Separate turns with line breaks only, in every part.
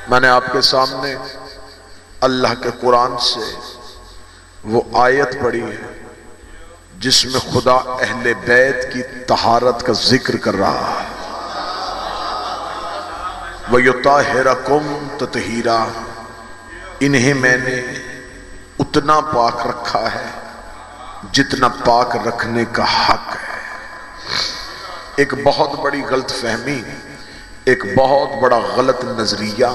میں نے آپ کے سامنے اللہ کے قرآن سے وہ آیت پڑھی ہے جس میں خدا اہل بیت کی طہارت کا ذکر کر رہا ہے۔ وَيُطَهِّرَكُمْ تَطْهِيرًا، انہیں میں نے اتنا پاک رکھا ہے جتنا پاک رکھنے کا حق ہے۔ ایک بہت بڑی غلط فہمی، ایک بہت بڑا غلط نظریہ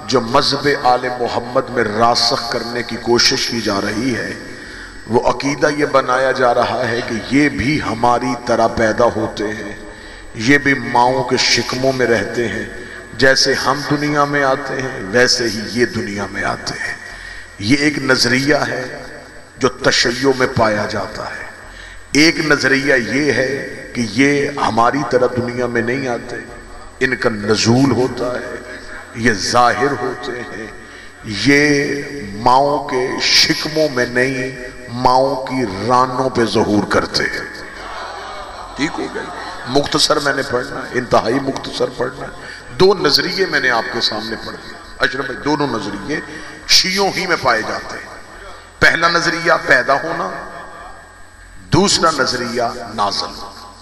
جو مذہب آل محمد میں راسخ کرنے کی کوشش کی جا رہی ہے، وہ عقیدہ یہ بنایا جا رہا ہے کہ یہ بھی ہماری طرح پیدا ہوتے ہیں، یہ بھی ماؤں کے شکموں میں رہتے ہیں، جیسے ہم دنیا میں آتے ہیں ویسے ہی یہ دنیا میں آتے ہیں۔ یہ ایک نظریہ ہے جو تشیع میں پایا جاتا ہے۔ ایک نظریہ یہ ہے کہ یہ ہماری طرح دنیا میں نہیں آتے، ان کا نزول ہوتا ہے، یہ ظاہر ہوتے ہیں، یہ ماؤں کے شکموں میں نہیں ماؤں کی رانوں پہ ظہور کرتے ہیں۔ ٹھیک ہو گئی؟ مختصر میں نے پڑھنا ہے، انتہائی مختصر پڑھنا ہے۔ دو نظریے میں نے آپ کے سامنے پڑھ دیا اشرف بھائی، دونوں نظریے شیعوں ہی میں پائے جاتے ہیں۔ پہلا نظریہ پیدا ہونا، دوسرا نظریہ نازل ہونا۔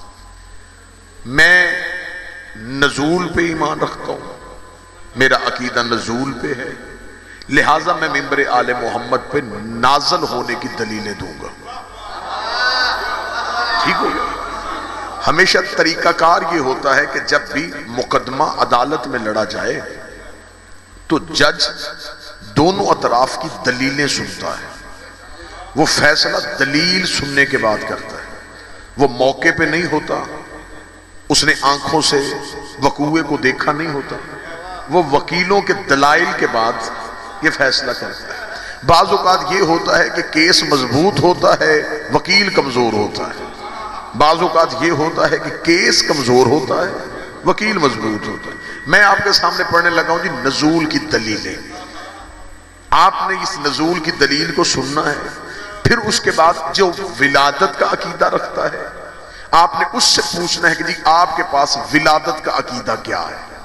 میں نزول پہ ایمان رکھتا ہوں، میرا عقیدہ نزول پہ ہے، لہٰذا میں منبر آل محمد پہ نازل ہونے کی دلیلیں دوں گا۔ ٹھیک ہو گیا؟ ہمیشہ طریقہ کار یہ ہوتا ہے کہ جب بھی مقدمہ عدالت میں لڑا جائے تو جج دونوں اطراف کی دلیلیں سنتا ہے، وہ فیصلہ دلیل سننے کے بعد کرتا ہے، وہ موقع پہ نہیں ہوتا، اس نے آنکھوں سے وقوعے کو دیکھا نہیں ہوتا، وہ وکیلوں کے دلائل کے بعد یہ فیصلہ کرتا ہے۔ بعض اوقات یہ ہوتا ہے کہ کیس مضبوط ہوتا ہے، وکیل کمزور ہوتا ہے، بعض اوقات یہ ہوتا ہے کہ کیس کمزور ہوتا ہے، وکیل مضبوط ہوتا ہے۔ میں آپ کے سامنے پڑھنے لگا ہوں جی نزول کی دلیلیں۔ آپ نے اس نزول کی دلیل کو سننا ہے، پھر اس کے بعد جو ولادت کا عقیدہ رکھتا ہے آپ نے اس سے پوچھنا ہے کہ جی آپ کے پاس ولادت کا عقیدہ کیا ہے،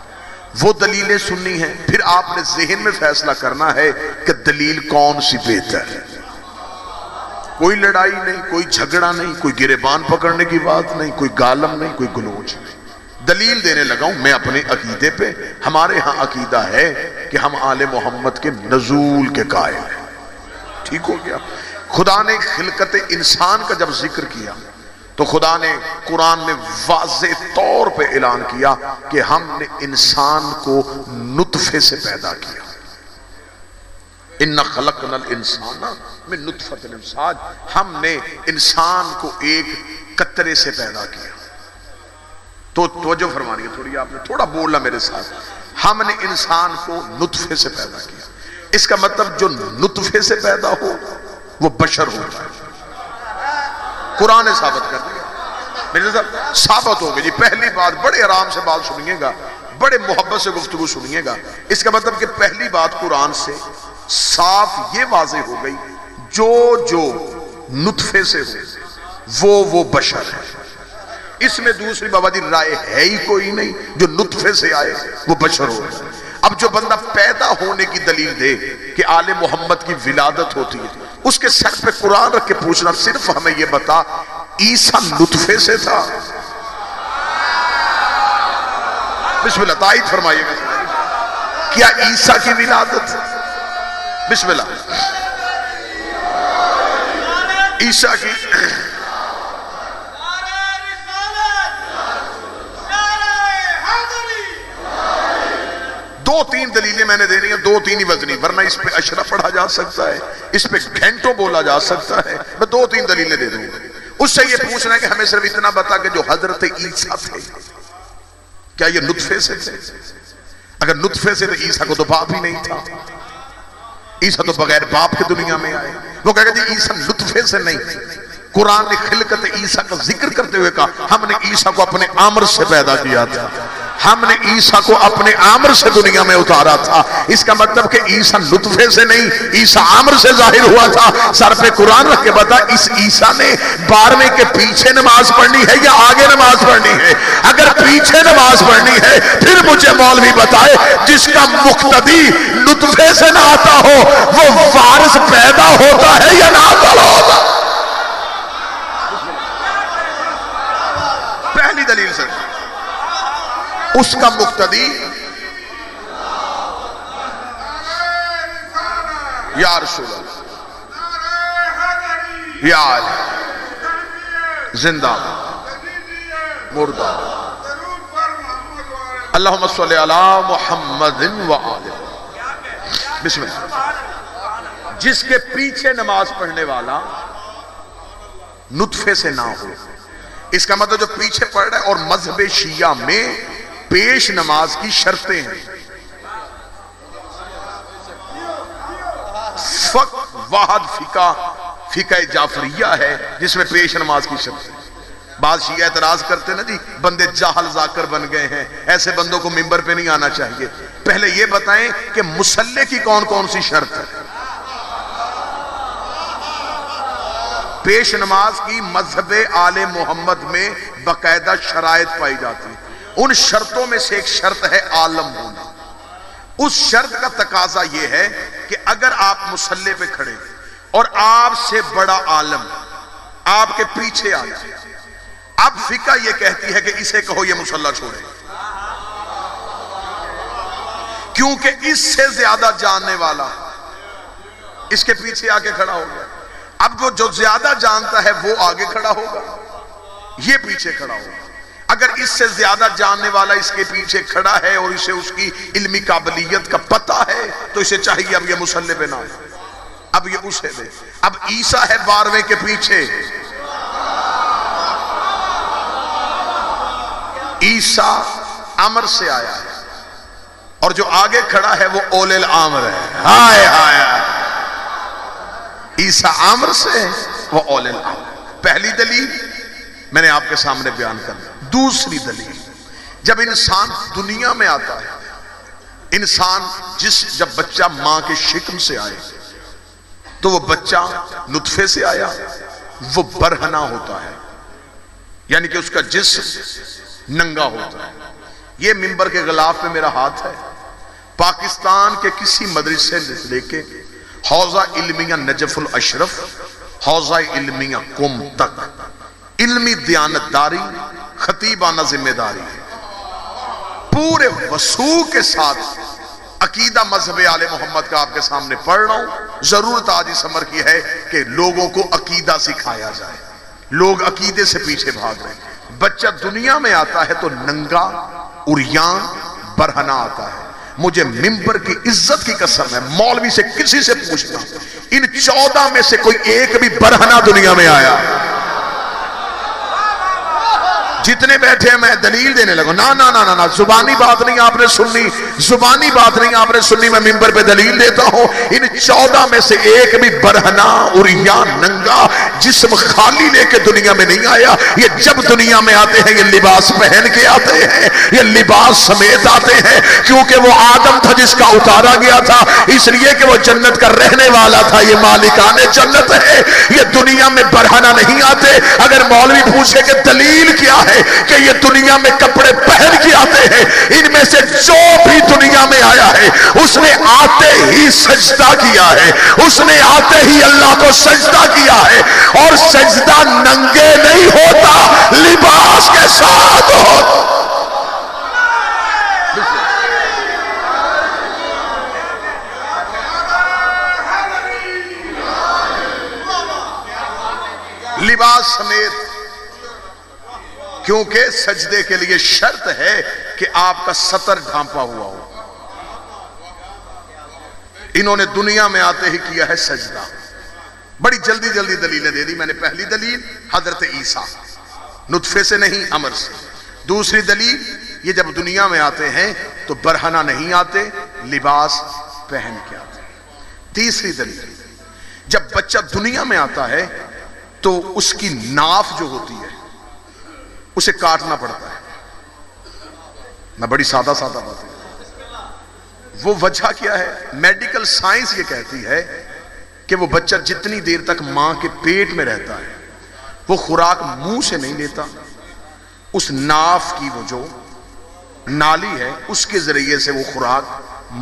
وہ دلیلیں سننی ہیں، پھر آپ نے ذہن میں فیصلہ کرنا ہے کہ دلیل کون سی بہتر ہے۔ کوئی لڑائی نہیں، کوئی جھگڑا نہیں، کوئی گریبان پکڑنے کی بات نہیں، کوئی گالم نہیں، کوئی گلوچ نہیں۔ دلیل دینے لگا ہوں میں اپنے عقیدے پہ۔ ہمارے ہاں عقیدہ ہے کہ ہم آل محمد کے نزول کے قائل ہیں۔ ٹھیک ہو گیا؟ خدا نے خلقت انسان کا جب ذکر کیا تو خدا نے قرآن میں واضح طور پہ اعلان کیا کہ ہم نے انسان کو نطفے سے پیدا کیا۔ اِنَّا خَلَقْنَا الْإِنسَانَ مِن نُطْفَةٍ امْشَاج، ہم نے انسان کو ایک قطرے سے پیدا کیا۔ تو توجہ فرمانی ہے تھوڑی، آپ نے تھوڑا بولنا میرے ساتھ۔ ہم نے انسان کو نطفے سے پیدا کیا، اس کا مطلب جو نطفے سے پیدا ہو وہ بشر ہوتا ہے۔ قرآن نے ثابت کر دیا، میرے ساتھ ثابت ہوگی جی۔ پہلی بات، بڑے آرام سے بات سنیے گا، بڑے محبت سے گفتگو سنیے گا۔ اس کا مطلب کہ پہلی بات قرآن سے صاف یہ واضح ہو گئی، جو نطفے سے ہو وہ بشر ہے۔ اس میں دوسری بابا جی رائے ہے ہی کوئی نہیں، جو نطفے سے آئے وہ بشر ہو۔ اب جو بندہ پیدا ہونے کی دلیل دے کہ آل محمد کی ولادت ہوتی ہے، اس کے سر پہ قرآن رکھ کے پوچھنا صرف ہمیں یہ بتا عیسیٰ نطفے سے تھا؟ بسم اللہ تائید فرمائیے گا، کیا عیسیٰ کی ولادت؟ بسم اللہ، عیسیٰ کی دو تین دلیلیں میں نے دینی ہیں، دو تین ہی وزنی، ورنہ اس پہ اشرا پڑھا جا سکتا ہے، اس پہ گھنٹوں بولا جا سکتا ہے۔ میں دو تین دلیلیں دے دوں گا۔ اس سے یہ پوچھنا ہے کہ ہمیں صرف اتنا بتا کہ جو حضرت عیسیٰ تھے کیا یہ نطفے سے تھے؟ اگر نطفے سے تو عیسیٰ کو تو باپ ہی نہیں تھا، عیسیٰ تو بغیر باپ کے دنیا میں آئے۔ وہ کہے گا جی عیسیٰ نطفے سے نہیں، قرآن نے خلقت عیسیٰ کا ذکر کرتے ہوئے کہا ہم نے عیسیٰ کو اپنے آمر سے پیدا کیا تھا۔ ہم نے عیسیٰ کو اپنے عامر سے دنیا میں اتارا تھا. اس کا مطلب کہ عیسیٰ نطفے سے نہیں، عیسیٰ عامر سے ظاہر ہوا تھا. سر پہ قرآن رکھ کے بتا، اس عیسیٰ نے 12ویں کے پیچھے نماز پڑھنی ہے یا آگے نماز پڑھنی ہے؟ اگر پیچھے نماز پڑھنی ہے پھر مجھے مولوی بتائے جس کا مقتدی نطفے سے نہ آتا ہو وہ وارث پیدا ہوتا ہے یا نازل ہوتا؟ پہلی دلیل سر، اس کا مقتدی یا رسول اللہ یا زندہ مردہ اللہم صلی علی محمد و آلہ. بسم اللہ. جس کے پیچھے نماز پڑھنے والا نطفے سے نہ ہو، اس کا مطلب جو پیچھے پڑھ رہا ہے. اور مذہب شیعہ میں پیش نماز کی شرطیں ہیں. واحد فقہ جعفریہ ہے جس میں پیش نماز کی شرطیں. بعض شیعہ اعتراض کرتے نا، جی بندے جاہل ذاکر بن گئے ہیں، ایسے بندوں کو ممبر پہ نہیں آنا چاہیے. پہلے یہ بتائیں کہ مصلی کی کون کون سی شرط ہے؟ پیش نماز کی مذہب آل محمد میں باقاعدہ شرائط پائی جاتی. ان شرطوں میں سے ایک شرط ہے عالم ہونا. اس شرط کا تقاضا یہ ہے کہ اگر آپ مصلی پہ کھڑے اور آپ سے بڑا عالم آپ کے پیچھے آ جائے، اب فقہ یہ کہتی ہے کہ اسے کہو یہ مصلی چھوڑے، کیونکہ اس سے زیادہ جاننے والا اس کے پیچھے آ کے کھڑا ہو گیا. اب وہ جو زیادہ جانتا ہے وہ آگے کھڑا ہوگا، یہ پیچھے کھڑا ہوگا. اگر اس سے زیادہ جاننے والا اس کے پیچھے کھڑا ہے اور اسے اس کی علمی قابلیت کا پتہ ہے تو اسے چاہیے اب یہ مصلی پہ نہ ہو، اب یہ اسے دے. اب عیسیٰ ہے 12ویں کے پیچھے، عیسیٰ امر سے آیا ہے اور جو آگے کھڑا ہے وہ اول الامر ہے. ہائے ہائے، عیسیٰ امر سے وہ اول الامر. پہلی دلیل میں نے آپ کے سامنے بیان کر دی. دوسری دلیل، جب انسان دنیا میں آتا ہے، انسان جب بچہ ماں کے شکم سے آئے تو وہ بچہ نطفے سے آیا، وہ برہنہ ہوتا ہے، یعنی کہ اس کا جسم ننگا ہوتا ہے. یہ منبر کے غلاف پہ میرا ہاتھ ہے. پاکستان کے کسی مدرسے سے لے کے حوزہ علمیہ نجف الاشرف، حوزہ علمیہ قم تک علمی دیانتداری، خطیبانہ ذمہ داری ہے. پورے وسوع کے ساتھ عقیدہ مذہب آل محمد کا آپ کے سامنے پڑھ رہا ہوں. ضرورت آج اس امر کی ہے کہ لوگوں کو عقیدہ سکھایا جائے. لوگ عقیدے سے پیچھے بھاگ رہے ہیں. بچہ دنیا میں آتا ہے تو ننگا، عریان، برہنہ آتا ہے. مجھے منبر کی عزت کی قسم ہے، مولوی سے کسی سے پوچھنا ان 14 میں سے کوئی ایک بھی برہنہ دنیا میں آیا؟ جتنے بیٹھے ہیں میں دلیل دینے لگا. نا نا نا نا، زبانی بات نہیں آپ نے سننی، زبانی بات نہیں آپ نے سننی. میں منبر پہ دلیل دیتا ہوں. ان 14 میں سے ایک بھی برہنہ، عریان، ننگا، جسم خالی لے کے دنیا میں نہیں آیا. یہ جب دنیا میں آتے ہیں یہ لباس پہن کے آتے ہیں، یہ لباس سمیت آتے ہیں، کیونکہ وہ آدم تھا جس کا اتارا گیا تھا، اس لیے کہ وہ جنت کا رہنے والا تھا. یہ مالکان جنت ہے. یہ دنیا میں برہنہ نہیں آتے. اگر مولوی پوچھے کہ دلیل کیا ہے کہ یہ دنیا میں کپڑے پہن کے آتے ہیں، ان میں سے جو بھی دنیا میں آیا ہے اس نے آتے ہی سجدہ کیا ہے، اس نے آتے ہی اللہ کو سجدہ کیا ہے. اور سجدہ ننگے نہیں ہوتا، لباس کے ساتھ ہوتا. لباس سمیت، کیونکہ سجدے کے لیے شرط ہے کہ آپ کا سطر ڈھانپا ہوا ہو. انہوں نے دنیا میں آتے ہی کیا ہے سجدہ. بڑی جلدی جلدی دلیلیں دے دی میں نے. پہلی دلیل حضرت عیسیٰ نطفے سے نہیں امر سے. دوسری دلیل یہ جب دنیا میں آتے ہیں تو برہنہ نہیں آتے، لباس پہن کے آتے. تیسری دلیل جب بچہ دنیا میں آتا ہے تو اس کی ناف جو ہوتی ہے اسے کاٹنا پڑتا ہے. میں بڑی سادہ سادہ باتیں، وہ وجہ کیا ہے؟ میڈیکل سائنس یہ کہتی ہے کہ وہ بچہ جتنی دیر تک ماں کے پیٹ میں رہتا ہے وہ خوراک منہ سے نہیں لیتا، اس ناف کی وہ جو نالی ہے اس کے ذریعے سے وہ خوراک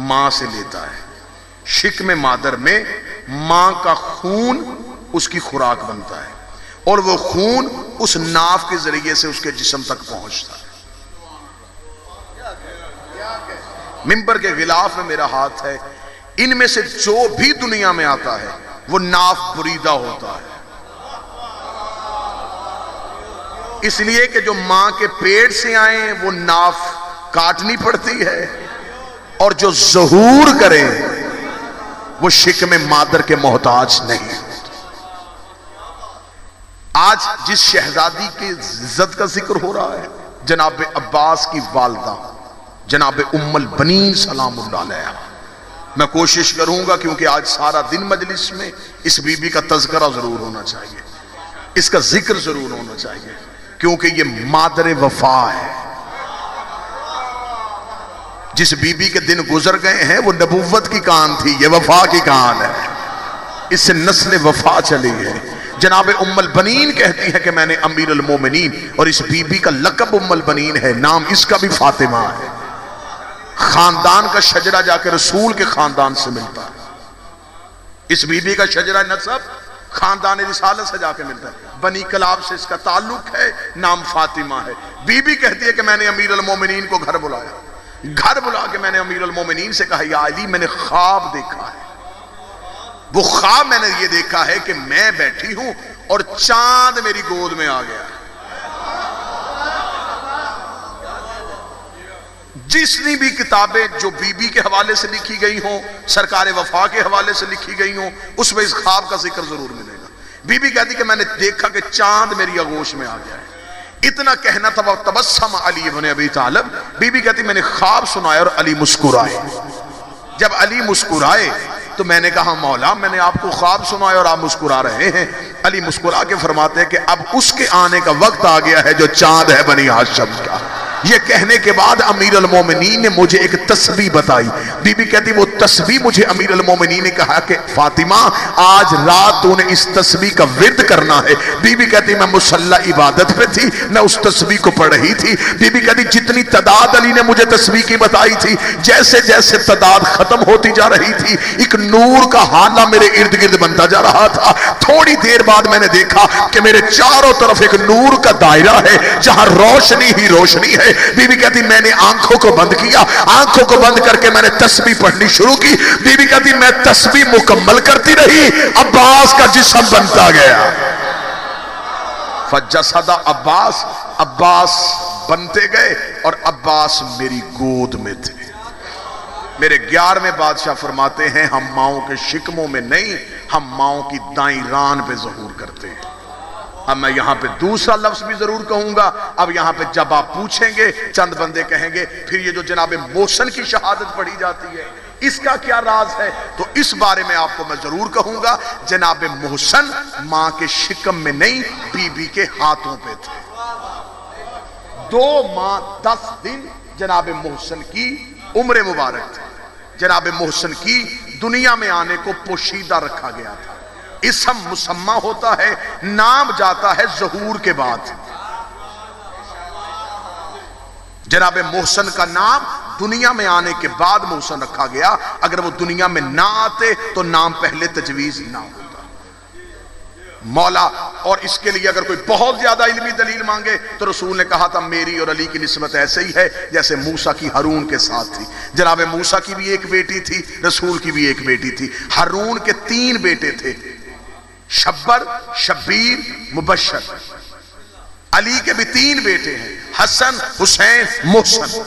ماں سے لیتا ہے۔ شکم مادر میں ماں کا خون اس کی خوراک بنتا ہے اور وہ خون اس ناف کے ذریعے سے اس کے جسم تک پہنچتا ہے۔ منبر کے غلاف میں میرا ہاتھ ہے، ان میں سے جو بھی دنیا میں آتا ہے وہ ناف بریدہ ہوتا ہے، اس لیے کہ جو ماں کے پیٹ سے آئیں وہ ناف کاٹنی پڑتی ہے، اور جو ظہور کریں وہ شکم مادر کے محتاج نہیں ہوتے۔ آج جس شہزادی کی عزت کا ذکر ہو رہا ہے، جناب عباس کی والدہ جناب ام البنین سلام اللہ علیہ، میں کوشش کروں گا کیونکہ آج سارا دن مجلس میں اس بی بی کا تذکرہ ضرور ہونا چاہیے، اس کا ذکر ضرور ہونا چاہیے، کیونکہ یہ مادر وفا ہے۔ جس بی بی کے دن گزر گئے ہیں وہ نبوت کی کان تھی، یہ وفا کی کان ہے، اس سے نسل وفا چلی ہے۔ جناب ام البنین کہتی ہے کہ میں نے امیر المومنین، اور اس بی بی کا لقب ام البنین ہے، نام اس کا بھی فاطمہ ہے۔ خاندان کا شجرہ جا کے رسول کے خاندان سے ملتا ہے، اس بی بی کا شجرہ نسب خاندان رسالت سے جا کے ملتا ہے، بنی کلاب سے اس کا تعلق ہے، نام فاطمہ ہے۔ بی بی کہتی ہے کہ میں نے امیر المومنین کو گھر بلایا، گھر بلا کے میں نے امیر المومنین سے کہا یا علی میں نے خواب دیکھا ہے، وہ خواب میں نے یہ دیکھا ہے کہ میں بیٹھی ہوں اور چاند میری گود میں آ گیا ہے۔ جتنی بھی کتابیں جو بی بی کے حوالے سے لکھی گئی ہوں، سرکار وفا کے حوالے سے لکھی گئی ہوں، اس میں اس خواب کا ذکر ضرور ملے گا۔ بی بی کہتی کہ میں نے دیکھا کہ چاند میری آغوش میں آ گیا ہے، اتنا کہنا تھا تبسم علی ابن ابی طالب، بی بی کہتی میں نے خواب سنایا اور علی مسکرائے۔ جب علی مسکرائے تو میں نے کہا مولا میں نے آپ کو خواب سنایا اور آپ مسکرا رہے ہیں۔ علی مسکرا کے فرماتے ہیں کہ اب اس کے آنے کا وقت آ گیا ہے جو چاند ہے بنی ہاشم کا۔ یہ کہنے کے بعد امیر المومنین نے مجھے ایک تسبیح بتائی، بی بی کہتی وہ تسبیح مجھے امیر المومنین نے کہا کہ فاطمہ آج رات تو نے اس تسبیح کا ورد کرنا ہے۔ بی بی کہتی میں مصلی عبادت پہ تھی، میں اس تسبیح کو پڑھ رہی تھی۔ بی بی کہتی جتنی تعداد علی نے مجھے تسبیح کی بتائی تھی، جیسے جیسے تعداد ختم ہوتی جا رہی تھی ایک نور کا حالہ میرے ارد گرد بنتا جا رہا تھا۔ تھوڑی دیر بعد میں نے دیکھا کہ میرے چاروں طرف ایک نور کا دائرہ ہے جہاں روشنی ہی روشنی ہے۔ بی بی کہتی میں نے آنکھوں کو بند کیا، آنکھوں کو بند کر کے میں نے تسبیح پڑھنی شروع کی۔ بی بی کہتی میں تسبیح مکمل کرتی رہی، عباس کا جسم بنتا گیا۔ فجسد عباس، عباس بنتے گئے اور عباس میری گود میں تھے۔ میرے 11ویں بادشاہ فرماتے ہیں ہم ماؤں کے شکموں میں نہیں، ہم ماؤں کی دائیں ران پہ ظہور کرتے ہیں۔ اب میں یہاں پہ دوسرا لفظ بھی ضرور کہوں گا، اب یہاں پہ جب آپ پوچھیں گے چند بندے کہیں گے پھر یہ جو جناب محسن کی شہادت پڑھی جاتی ہے اس کا کیا راز ہے، تو اس بارے میں آپ کو میں ضرور کہوں گا۔ جناب محسن ماں کے شکم میں نہیں بی بی کے ہاتھوں پہ تھے۔ 2 ماہ 10 دن جناب محسن کی عمر مبارک تھی۔ جناب محسن کی دنیا میں آنے کو پوشیدہ رکھا گیا تھا۔ اسم مسمہ ہوتا ہے، نام جاتا ہے ظہور کے بعد۔ جناب محسن کا نام دنیا میں آنے کے بعد محسن رکھا گیا، اگر وہ دنیا میں نہ آتے تو نام پہلے تجویز نہ ہوتا۔ مولا اور اس کے لیے اگر کوئی بہت زیادہ علمی دلیل مانگے تو رسول نے کہا تھا میری اور علی کی نسبت ایسے ہی ہے جیسے موسیٰ کی ہارون کے ساتھ تھی۔ جناب موسیٰ کی بھی ایک بیٹی تھی، رسول کی بھی ایک بیٹی تھی۔ ہارون کے 3 بیٹے تھے، شبر، شبیر، مبشر۔ علی کے بھی 3 بیٹے ہیں، حسن، حسین، محسن۔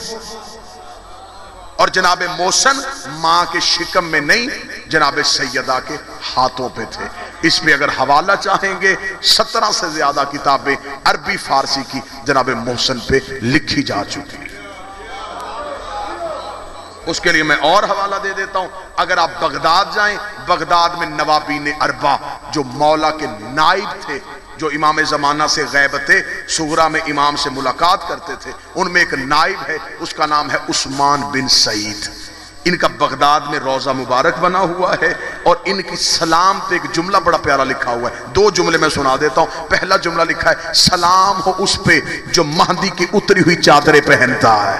اور جناب محسن ماں کے شکم میں نہیں جناب سیدہ کے ہاتھوں پہ تھے۔ اس پہ اگر حوالہ چاہیں گے 17 سے زیادہ کتابیں عربی فارسی کی جناب محسن پہ لکھی جا چکی ہیں۔ اس کے لیے میں اور حوالہ دے دیتا ہوں، اگر آپ بغداد جائیں، بغداد میں نوابین اربع جو مولا کے نائب تھے، جو امام زمانہ سے غیب تھے، صغرا میں امام سے ملاقات کرتے تھے، ان میں ایک نائب ہے، اس کا نام ہے عثمان بن سعید۔ ان کا بغداد میں روضہ مبارک بنا ہوا ہے، اور ان کی سلام پہ ایک جملہ بڑا پیارا لکھا ہوا ہے، دو جملے میں سنا دیتا ہوں۔ پہلا جملہ لکھا ہے، سلام ہو اس پہ جو مہدی کی اتری ہوئی چادریں پہنتا ہے۔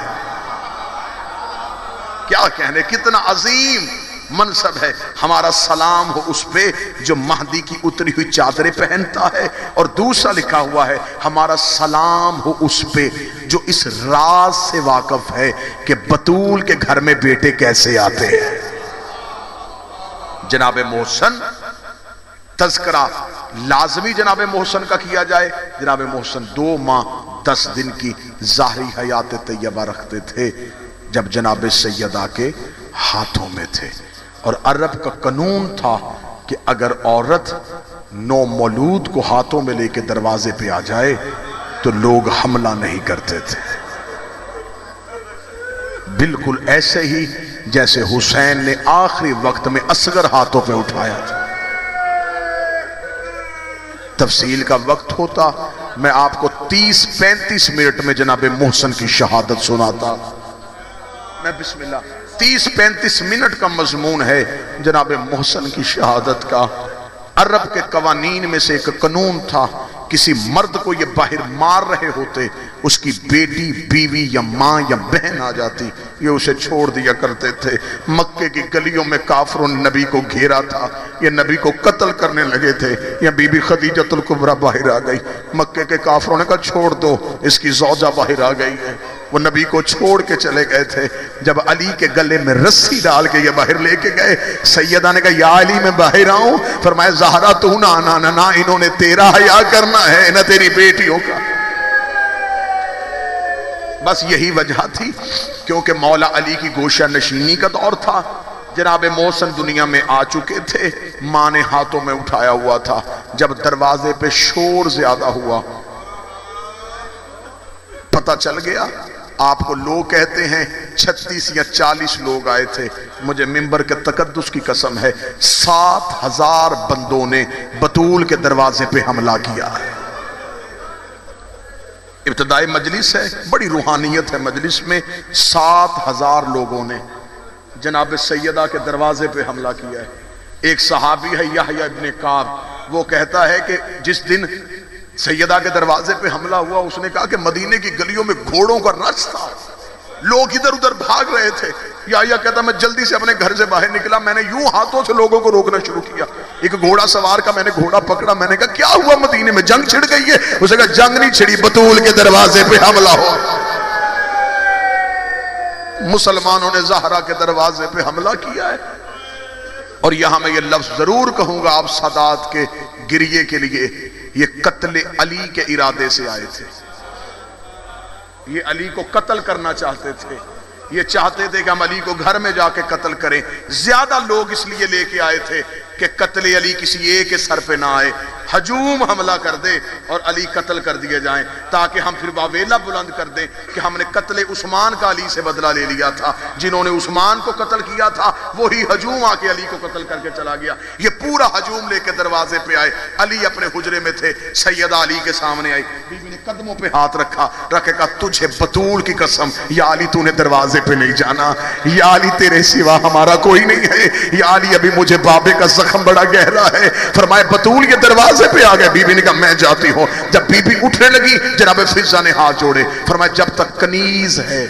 کیا کہنے، کتنا عظیم منصب ہے، ہمارا سلام ہو اس پہ جو مہدی کی اتری ہوئی چادریں پہنتا ہے۔ اور دوسرا لکھا ہوا ہے، ہمارا سلام ہو اس پہ جو اس راز سے واقف ہے کہ بطول کے گھر میں بیٹے کیسے آتے ہیں۔ جناب محسن تذکرہ لازمی جناب محسن کا کیا جائے۔ جناب محسن 2 ماہ 10 دن کی ظاہری حیات طیبہ رکھتے تھے جب جناب سیدہ کے ہاتھوں میں تھے، اور عرب کا قانون تھا کہ اگر عورت نو مولود کو ہاتھوں میں لے کے دروازے پہ آ جائے تو لوگ حملہ نہیں کرتے تھے، بالکل ایسے ہی جیسے حسین نے آخری وقت میں اصغر ہاتھوں پہ اٹھایا تھا۔ تفصیل کا وقت ہوتا میں آپ کو 30-35 منٹ میں جناب محسن کی شہادت سناتا۔ میں بسم اللہ 30-35 منٹ کا مضمون ہے جناب محسن کی شہادت کا۔ عرب کے قوانین میں سے ایک قانون تھا، کسی مرد کو یہ باہر مار رہے ہوتے، اس کی بیٹی، بیوی یا ماں یا بہن آ جاتی، یہ اسے چھوڑ دیا کرتے تھے۔ مکے کی گلیوں میں کافروں نے نبی کو گھیرا تھا، یہ نبی کو قتل کرنے لگے تھے، یا بی بی خدیجۃ الکبریٰ باہر آ گئی، مکے کے کافروں نے کہا چھوڑ دو، اس کی زوجہ باہر آ گئی ہے، وہ نبی کو چھوڑ کے چلے گئے تھے۔ جب علی کے گلے میں رسی ڈال کے یہ باہر لے کے گئے، سیدہ نے کہا یا علی میں باہر آؤں؟ فرمایا زہرا تو نہ انہوں نے تیرا حیا کرنا ہے نہ تیری بیٹیوں کا۔ بس یہی وجہ تھی، کیونکہ مولا علی کی گوشہ نشینی کا دور تھا، جناب محسن دنیا میں آ چکے تھے، ماں نے ہاتھوں میں اٹھایا ہوا تھا۔ جب دروازے پہ شور زیادہ ہوا، پتہ چل گیا، آپ کو لوگ کہتے ہیں 36 یا 40 لوگ آئے تھے، مجھے منبر کے تقدس کی قسم ہے 7000 بندوں نے بطول کے دروازے پہ حملہ کیا ہے۔ ابتدائی مجلس ہے، بڑی روحانیت ہے مجلس میں، 7000 لوگوں نے جناب سیدہ کے دروازے پہ حملہ کیا ہے۔ ایک صحابی ہے یحییٰ ابن کعب، وہ کہتا ہے کہ جس دن سیدہ کے دروازے پہ حملہ ہوا، اس نے کہا کہ مدینے کی گلیوں میں گھوڑوں کا رش تھا، لوگ ادھر ادھر بھاگ رہے تھے۔ یا کہتا میں جلدی سے اپنے گھر سے باہر نکلا، میں نے یوں ہاتھوں سے لوگوں کو روکنا شروع کیا، ایک گھوڑا سوار کا میں نے گھوڑا پکڑا، میں نے کہا کیا ہوا مدینے میں، جنگ چھڑ گئی ہے؟ اسے کہا جنگ نہیں چھڑی، بطول کے دروازے پہ حملہ ہوا۔ مسلمانوں نے زہرا کے دروازے پہ حملہ کیا ہے۔ اور یہاں میں یہ لفظ ضرور کہوں گا آپ سادات کے گریے کے لیے، یہ قتل علی کے ارادے سے آئے تھے، یہ علی کو قتل کرنا چاہتے تھے، یہ چاہتے تھے کہ ہم علی کو گھر میں جا کے قتل کریں۔ زیادہ لوگ اس لیے لے کے آئے تھے کہ قتل علی کسی ایک کے سر پہ نہ آئے، ہجوم حملہ کر دے اور علی قتل کر دیے جائیں، تاکہ ہم پھر واویلا بلند کر دیں کہ ہم نے قتل عثمان کا علی سے بدلہ لے لیا تھا، جنہوں نے عثمان کو قتل کیا تھا وہی ہجوم آ کے علی کو قتل کر کے چلا گیا۔ یہ پورا ہجوم لے کے دروازے پہ آئے، علی اپنے حجرے میں تھے، سیدہ علی کے سامنے آئی، بیوی نے قدموں پہ ہاتھ رکھا، رکھے کہا تجھے بطول کی قسم یا علی تو نے دروازے پہ نہیں جانا، یا علی تیرے سوا ہمارا کوئی نہیں ہے، یا علی ابھی مجھے بابے کا زخم بڑا گہرا ہے۔ فرمایا بطول کے دروازے پہ آ گئے، بی بی نے کہا میں جاتی ہوں۔ جب بی بی اٹھنے لگی، جناب فضہ نے ہاتھ جوڑے، فرمایا جب تک کنیز ہے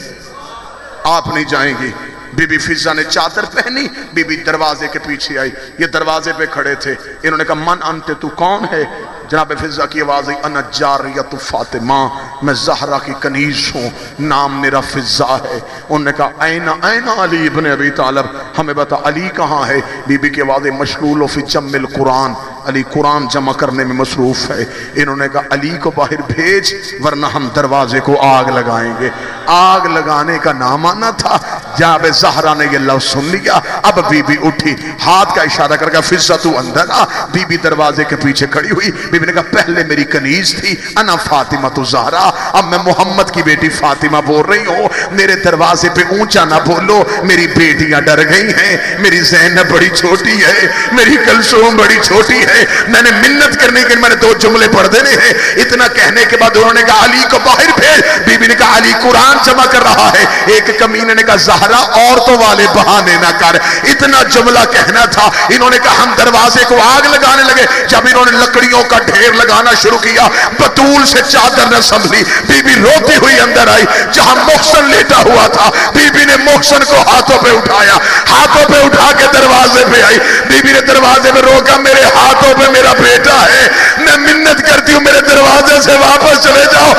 آپ نہیں جائیں گی۔ بی بی فضہ نے چادر پہنی، بی بی دروازے کے پیچھے آئی، یہ دروازے پہ کھڑے تھے، انہوں نے کہا من انت، تو کون ہے؟ جناب فضہ کی آواز آئی انا جاریت فاطمہ، میں زہرا کی کنیز ہوں، نام میرا فضہ ہے۔ انہوں نے کہا این علی ابن ابی طالب، ہمیں بتا علی کہاں ہے؟ بی بی کی آواز مشغول فی جمع القرآن، علی قرآن جمع کرنے میں مصروف ہے۔ انہوں نے کہا علی کو باہر بھیج ورنہ ہم دروازے کو آگ لگائیں گے۔ آگ لگانے کا نام آنا تھا، جناب زہرا نے یہ لفظ سن لیا. اب بی بی اٹھی, ہاتھ کا اشارہ کر کے فضہ تو اندر آ. بی بی دروازے کے پیچھے کھڑی ہوئی. بی بی نے کہا پہلے میری کنیز تھی, انا فاطمہ تو زہرا, اب میں محمد کی بیٹی فاطمہ بول رہی ہوں, میرے دروازے پہ اونچا نہ بولو, میری بیٹیاں ڈر گئی ہیں, میری زینب بڑی چھوٹی ہے, میری کلثوم بڑی چھوٹی ہے, میں نے منت کرنے کے میں نے 2 جملے پڑھ دینے ہیں. اتنا کہنے کے بعد انہوں نے کہا علی کو باہر بھیج. بی بی نے کہا علی قرآن جمع کر رہا ہے. ایک کمینے نے کہا زہرا عورتوں والے بہانے نہ کر, اتنا جملہ کہنا تھا. انہوں نے کہا ہم دروازے کو آگ لگانے لگے. جب انہوں نے لکڑیوں کا ڈھیر لگانا شروع کیا, بطول سے چادر نہ سنبھلی. بی بی روتی ہوئی اندر آئی. جہاں محسن لیٹا ہوا تھا, بی بی نے محسن کو ہاتھوں پہ اٹھایا, ہاتھوں پہ اٹھا کے دروازے پہ آئی. بی بی نے دروازے پہ روکا, میرے ہاتھوں پہ میرا بیٹا ہے, میں منت کرتی ہوں میرے دروازے سے واپس چلے جاؤ.